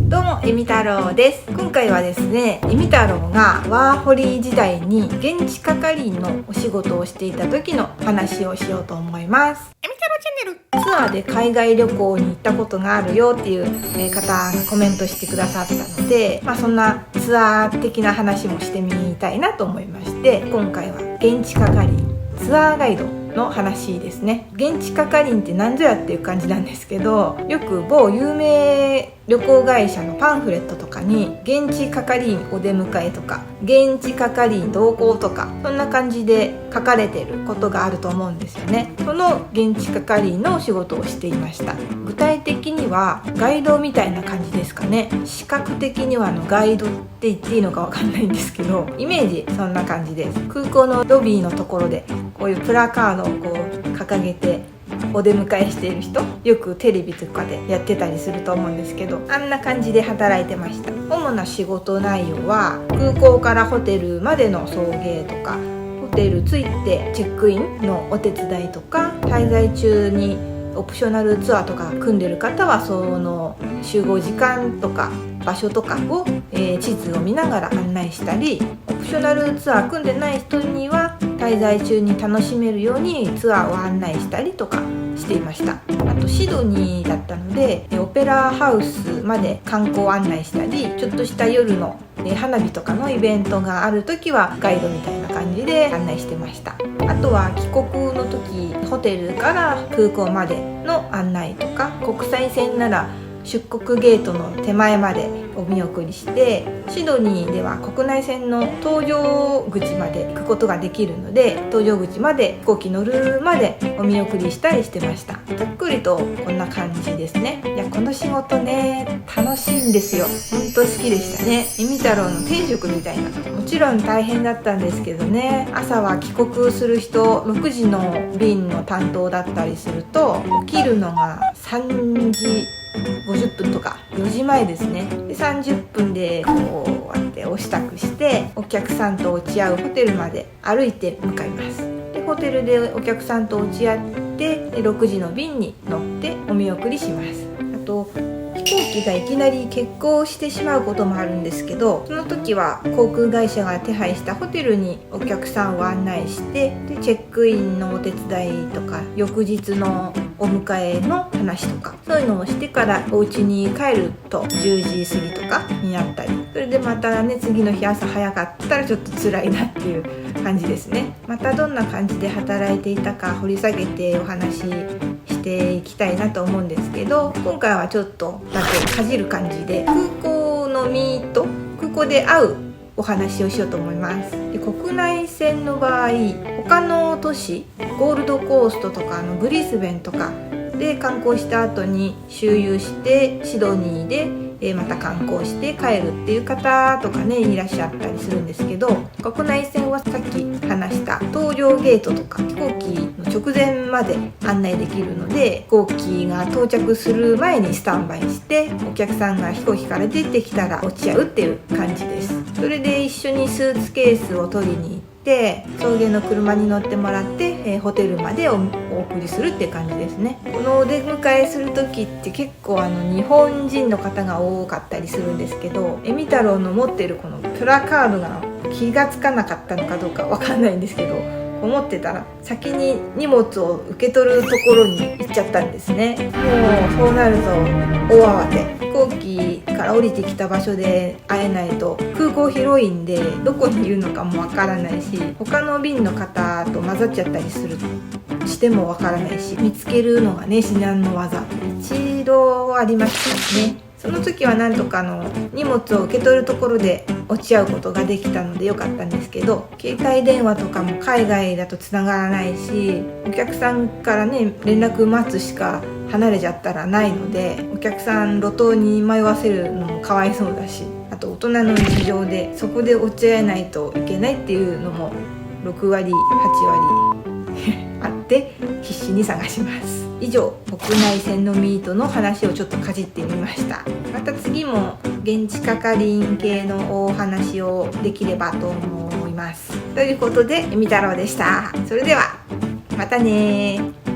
どうも、えみ太郎です。今回はですね、えみ太郎がワーホリ時代に現地係員のお仕事をしていた時の話をしようと思います。えみ太郎チャンネル。ツアーで海外旅行に行ったことがあるよっていう方がコメントしてくださったので、そんなツアー的な話もしてみたいなと思いまして、今回は現地係員ツアーガイドの話ですね。現地係員って何ぞやっていう感じなんですけど、よく某有名旅行会社のパンフレットとかに現地係員お出迎えとか現地係員同行とか、そんな感じで書かれてることがあると思うんですよね。その現地係員のお仕事をしていました。具体的にはガイドみたいな感じですかね。視覚的にはガイドって言っていいのかわかんないんですけど、イメージそんな感じです。空港のロビーのところでこういうプラカードをこう掲げてお出迎えしている人、よくテレビとかでやってたりすると思うんですけど、あんな感じで働いてました。主な仕事内容は空港からホテルまでの送迎とか、ホテル着いてチェックインのお手伝いとか、滞在中にオプショナルツアーとか組んでる方はその集合時間とか場所とかを、地図を見ながら案内したり、オプショナルツアー組んでない人には滞在中に楽しめるようにツアーを案内したりとかしていました。あとシドニーだったのでオペラハウスまで観光案内したり、ちょっとした夜の花火とかのイベントがある時はガイドみたいな感じで案内してました。あとは帰国の時、ホテルから空港までの案内とか、国際線なら出国ゲートの手前までお見送りして、シドニーでは国内線の搭乗口まで行くことができるので、搭乗口まで飛行機乗るまでお見送りしたりしてました。ざっくりとこんな感じですね。いや、この仕事ね、楽しいんですよ。ほんと好きでしたね。えみ太郎の天職みたいな。もちろん大変だったんですけどね、朝は帰国する人6時の便の担当だったりすると、起きるのが3時50分とか4時前ですね。で30分でこうやってお支度してお客さんと落ち合うホテルまで歩いて向かいます。でホテルでお客さんと落ち合って6時の便に乗ってお見送りします。あと飛行機がいきなり欠航してしまうこともあるんですけど、その時は航空会社が手配したホテルにお客さんを案内して、でチェックインのお手伝いとか翌日のお迎えの話とか、そういうのをしてからお家に帰ると10時過ぎとかになったり、それでまたね、次の日朝早かったらちょっと辛いなっていう感じですね。またどんな感じで働いていたか掘り下げてお話していきたいなと思うんですけど、今回はちょっとだけかじる感じで空港のミート、空港で会うお話をしようと思います。で国内線の場合、他の都市ゴールドコーストとかブリスベンとかで観光した後に周遊してシドニーでまた観光して帰るっていう方とかね、いらっしゃったりするんですけど、国内線はさっき話した搭乗ゲートとか飛行機の直前まで案内できるので、飛行機が到着する前にスタンバイして、お客さんが飛行機から出てきたら落ち合うっていう感じです。それで一緒にスーツケースを取りに行って送迎の車に乗ってもらって、ホテルまでお送りするっていう感じですね。このお出迎えする時って結構日本人の方が多かったりするんですけど、えみ太郎の持ってるこのプラカードが気がつかなかったのかどうかわかんないんですけど、思ってたら先に荷物を受け取るところに行っちゃったんですね。もうそうなると大慌て。飛行機から降りてきた場所で会えないと、空港広いんでどこにいるのかもわからないし、他の便の方と混ざっちゃったりしてもわからないし、見つけるのがね、至難の技。一度ありましたね。その時はなんとか荷物を受け取るところで落ち合うことができたのでよかったんですけど、携帯電話とかも海外だと繋がらないし、お客さんからね連絡待つしか離れちゃったらないので、お客さん路頭に迷わせるのもかわいそうだし、あと大人の事情でそこで落ち合えないといけないっていうのも6割8割あって必死に探します。以上、国内線のミートの話をちょっとかじってみました。また次も現地係員系のお話をできればと思います。ということで、えみ太郎でした。それではまたね。